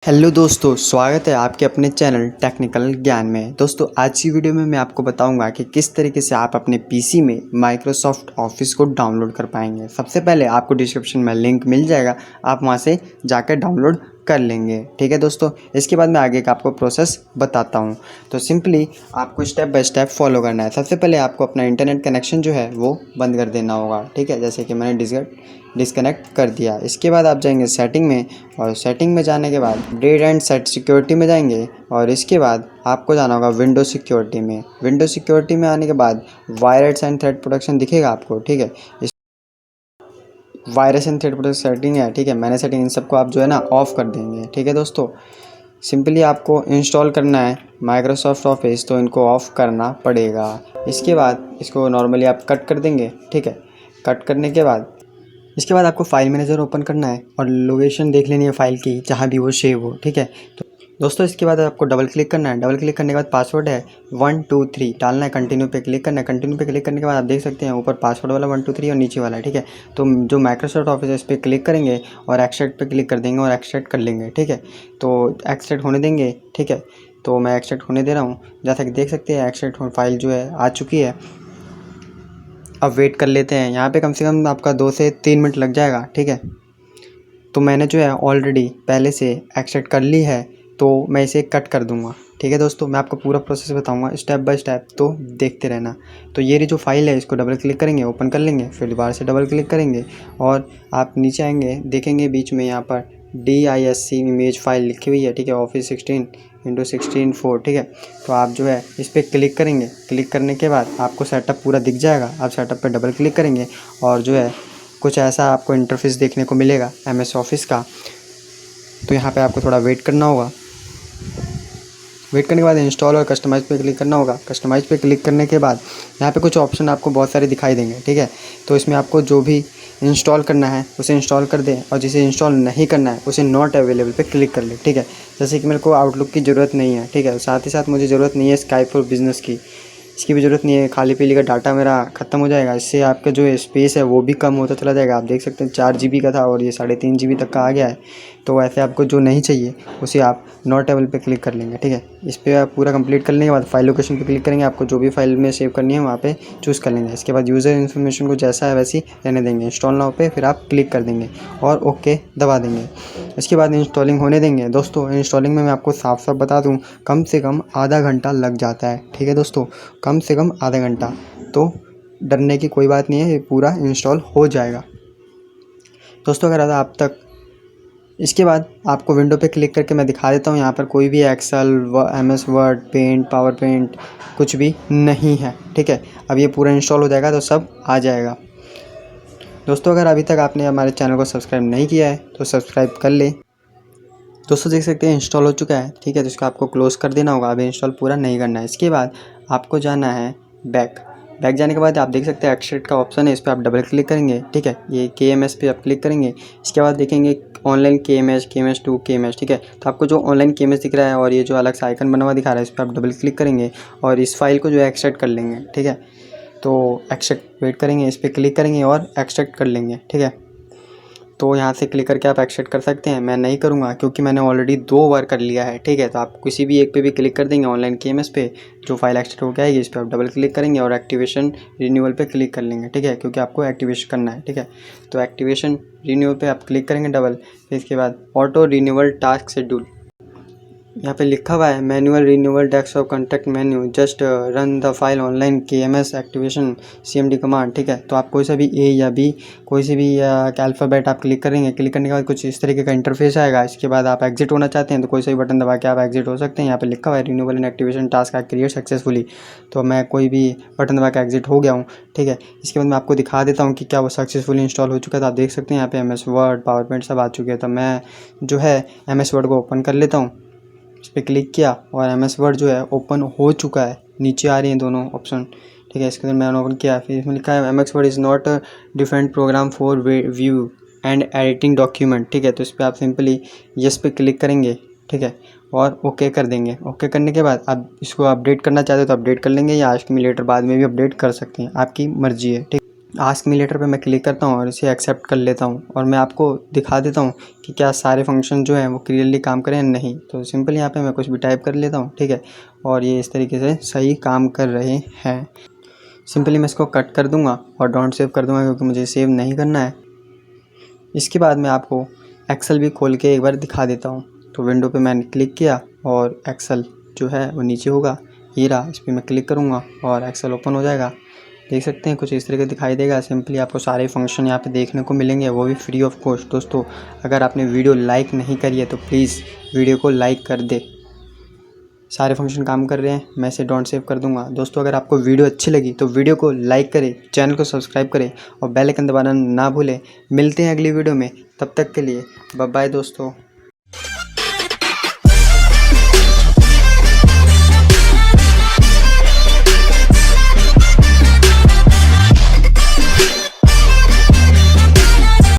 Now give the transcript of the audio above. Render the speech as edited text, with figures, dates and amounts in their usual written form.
Hello दोस्तों, स्वागत है आपके अपने चैनल टेक्निकल ज्ञान में। दोस्तों, आज की वीडियो में मैं आपको बताऊंगा कि किस तरीके से आप अपने पीसी में माइक्रोसॉफ्ट ऑफिस को डाउनलोड कर पाएंगे। सबसे पहले आपको डिस्क्रिप्शन में लिंक मिल जाएगा, आप वहां से जाकर डाउनलोड कर लेंगे। ठीक है दोस्तों, इसके बाद मैं आगे का आपको प्रोसेस बताता हूं। तो सिंपली आपको स्टेप बाय स्टेप फॉलो करना है। सबसे पहले आपको अपना इंटरनेट कनेक्शन जो है वो बंद कर देना होगा। ठीक है, जैसे कि मैंने डिस्कनेक्ट कर दिया। इसके बाद आप जाएंगे सेटिंग में, और सेटिंग में जाने के बाद अपडेट एंड सेट सिक्योरिटी में जाएंगे, और इसके बाद आपको जाना होगा विंडो सिक्योरिटी में। विंडो सिक्योरिटी में आने के बाद वायरस एंड थ्रेड प्रोटेक्शन दिखेगा आपको। ठीक है, इस virus and thread protection setting है। ठीक है, मैंने सेटिंग इन सबको आप जो है ना ऑफ कर देंगे। ठीक है दोस्तों, सिंपली आपको इंस्टॉल करना है माइक्रोसॉफ्ट ऑफिस, तो इनको ऑफ़ करना पड़ेगा। इसके बाद इसको नॉर्मली आप कट कर देंगे। ठीक है, कट करने के बाद इसके बाद आपको फाइल मैनेजर ओपन करना है और लोकेशन देख लेनी है फाइल की, जहाँ भी वो सेव हो। ठीक है, तो दोस्तों इसके बाद आपको डबल क्लिक करना है। डबल क्लिक करने के बाद पासवर्ड है 123 डालना है। कंटिन्यू पे क्लिक करना है। कंटिन्यू पे क्लिक करने के बाद आप देख सकते हैं ऊपर पासवर्ड वाला 123 और नीचे वाला है। ठीक है, तो जो माइक्रोसॉफ्ट ऑफिस है इस पर क्लिक करेंगे और एक्सट्रैक्ट पे क्लिक कर देंगे और एक्सट्रैक्ट कर लेंगे। ठीक है, तो एक्सट्रैक्ट होने देंगे। ठीक है, तो मैं एक्सट्रैक्ट होने दे रहा हूँ। जैसा कि देख सकते हैं एक्सट्रैक्ट फाइल जो है आ चुकी है। अब वेट कर लेते हैं। यहाँ पे कम से कम आपका 2 से 3 मिनट लग जाएगा। ठीक है, तो मैंने जो है ऑलरेडी पहले से एक्सट्रैक्ट कर ली है, तो मैं इसे कट कर दूंगा। ठीक है दोस्तों, मैं आपको पूरा प्रोसेस बताऊंगा स्टेप बाय स्टेप, तो देखते रहना। तो ये जो फाइल है इसको डबल क्लिक करेंगे, ओपन कर लेंगे, फिर दोबारा से डबल क्लिक करेंगे और आप नीचे आएंगे, देखेंगे बीच में यहाँ पर DISC इमेज फाइल लिखी हुई है। ठीक है, ऑफिस 16x16 ठीक है, तो आप जो है इस पर क्लिक करेंगे। क्लिक करने के बाद आपको सेटअप पूरा दिख जाएगा। आप सेटअप पे डबल क्लिक करेंगे और जो है कुछ ऐसा आपको इंटरफेस देखने को मिलेगा MS ऑफिस का। तो यहाँ पे आपको थोड़ा वेट करना होगा। वेट करने के बाद इंस्टॉल और कस्टमाइज़ पे क्लिक करना होगा। कस्टमाइज़ पे क्लिक करने के बाद यहाँ पे कुछ ऑप्शन आपको बहुत सारे दिखाई देंगे। ठीक है, तो इसमें आपको जो भी इंस्टॉल करना है उसे इंस्टॉल कर दें, और जिसे इंस्टॉल नहीं करना है उसे नॉट अवेलेबल पे क्लिक कर लें। ठीक है, जैसे कि मेरे को आउटलुक की ज़रूरत नहीं है। ठीक है, साथ ही साथ मुझे ज़रूरत नहीं है स्काइप फॉर बिजनेस की, इसकी भी ज़रूरत नहीं है। खाली पीली का डाटा मेरा ख़त्म हो जाएगा, इससे आपका जो स्पेस है वो भी कम होता चला जाएगा। आप देख सकते हैं 4 GB का था और ये 3.5 GB तक का आ गया है। तो ऐसे आपको जो नहीं चाहिए उसे आप नॉट अवेलेबल पे क्लिक कर लेंगे। ठीक है, इस पर आप पूरा कंप्लीट करने के बाद फाइल लोकेशन पे क्लिक करेंगे। आपको जो भी फाइल में सेव करनी है वहाँ पे चूज़ कर लेंगे। इसके बाद यूज़र इन्फॉर्मेशन को जैसा है वैसी रहने देंगे। इंस्टॉल नाउ पे फिर आप क्लिक कर देंगे और ओके दबा देंगे। इसके बाद इंस्टॉलिंग होने देंगे। दोस्तों इंस्टॉलिंग में मैं आपको साफ साफ बता दूँ, कम से कम आधा घंटा लग जाता है। ठीक है दोस्तों, कम से कम आधा घंटा, तो डरने की कोई बात नहीं है, ये पूरा इंस्टॉल हो जाएगा। दोस्तों अगर आप तक इसके बाद आपको विंडो पे क्लिक करके मैं दिखा देता हूँ। यहाँ पर कोई भी Excel, MS Word, Paint, PowerPoint कुछ भी नहीं है। ठीक है, अब ये पूरा इंस्टॉल हो जाएगा तो सब आ जाएगा। दोस्तों अगर अभी तक आपने हमारे चैनल को सब्सक्राइब नहीं किया है तो सब्सक्राइब कर ले। दोस्तों देख सकते हैं इंस्टॉल हो चुका है। ठीक है, तो इसको आपको क्लोज़ कर देना होगा। अभी इंस्टॉल पूरा नहीं करना है। इसके बाद आपको जाना है बैक जाने के बाद आप देख सकते हैं एक्सट्रैक्ट का ऑप्शन है, इस पर आप डबल क्लिक करेंगे। ठीक है, ये KMS पे आप क्लिक करेंगे। इसके बाद देखेंगे ऑनलाइन KMS 2 KMS। ठीक है, तो आपको जो ऑनलाइन KMS दिख रहा है और ये जो अलग सा आइकन बना हुआ दिखा रहा है, इस पर आप डबल क्लिक करेंगे और इस फाइल को जो है एक्सट्रैक्ट कर लेंगे। ठीक है, तो एक्सट्रैक्ट वेट करेंगे, इस पर क्लिक करेंगे और एक्सट्रैक्ट कर लेंगे। ठीक है, तो यहाँ से क्लिक करके आप एक्सट्रैक्ट कर सकते हैं। मैं नहीं करूँगा क्योंकि मैंने ऑलरेडी 2 बार कर लिया है। ठीक है, तो आप किसी भी एक पे भी क्लिक कर देंगे ऑनलाइन KMS पे, जो फाइल एक्सट्रैक्ट होकर आएगी इस पर आप डबल क्लिक करेंगे और एक्टिवेशन रिन्यूअल पे क्लिक कर लेंगे। ठीक है, क्योंकि आपको एक्टिवेशन करना है। ठीक है, तो एक्टिवेशन रिन्यूअल पे आप क्लिक करेंगे डबल, फिर इसके बाद ऑटो रिन्यूअल टास्क शेड्यूल, यहाँ पे लिखा हुआ है manual renewal desktop contact menu, just run the file online KMS activation CMD command. ठीक है, तो आप कोई सा भी A या B, कोई से भी अल्फ़ाबेट आप क्लिक करेंगे। क्लिक करने के बाद कुछ इस तरीके का इंटरफेस आएगा। इसके बाद आप एग्जिट होना चाहते हैं तो कोई सा भी बटन दबा के आप एग्जिट हो सकते हैं। यहाँ पे लिखा हुआ है renewal and activation task I create successfully, तो मैं कोई भी बटन दबा के एग्जिट हो गया हूँ। ठीक है, इसके बाद मैं आपको दिखा देता हूँ कि क्या वो सक्सेसफुली इंस्टॉल हो चुका है। तो आप देख सकते हैं यहाँ पे MS वर्ड, पावर पॉइंट सब आ चुके हैं। तो मैं जो है MS वर्ड को ओपन कर लेता हूँ। इस पर क्लिक किया और MS वर्ड जो है ओपन हो चुका है। नीचे आ रही हैं दोनों ऑप्शन। ठीक है, इसके अंदर मैंने ओपन किया, फिर इसमें लिखा है MS word is not a different program for view and editing document. ठीक है, तो इस पर आप सिंपली यस पे क्लिक करेंगे। ठीक है, और ओके कर देंगे। ओके करने के बाद आप इसको अपडेट करना चाहते हो तो अपडेट कर लेंगे, या एक्यूमुलेटर बाद में भी अपडेट कर सकते हैं, आपकी मर्जी है। ठीक, आस्क मी लेटर पे मैं क्लिक करता हूँ और इसे एक्सेप्ट कर लेता हूँ और मैं आपको दिखा देता हूँ कि क्या सारे फंक्शन जो हैं वो क्लियरली काम करें या नहीं। तो सिंपल यहाँ पे मैं कुछ भी टाइप कर लेता हूँ, ठीक है, और ये इस तरीके से सही काम कर रहे हैं। सिंपली मैं इसको कट कर दूँगा और डोंट सेव कर दूँगा क्योंकि मुझे सेव नहीं करना है। इसके बाद मैं आपको एक्सेल भी खोल के एक बार दिखा देता हूँ। तो विंडो पे मैंने क्लिक किया और एक्सेल जो है वो नीचे होगा, ये रहा। इस पर मैं क्लिक करूँगा और एक्सेल ओपन हो जाएगा। देख सकते हैं कुछ इस तरह का दिखाई देगा। सिंपली आपको सारे फंक्शन यहाँ पे देखने को मिलेंगे, वो भी फ्री ऑफ कॉस्ट। दोस्तों अगर आपने वीडियो लाइक नहीं करी है तो प्लीज़ वीडियो को लाइक कर दे। सारे फंक्शन काम कर रहे हैं, मैं इसे डोंट सेव कर दूंगा। दोस्तों अगर आपको वीडियो अच्छी लगी तो वीडियो को लाइक करें, चैनल को सब्सक्राइब करें और बेल आइकन दबाना ना भूलें। मिलते हैं अगली वीडियो में, तब तक के लिए बाय बाय दोस्तों।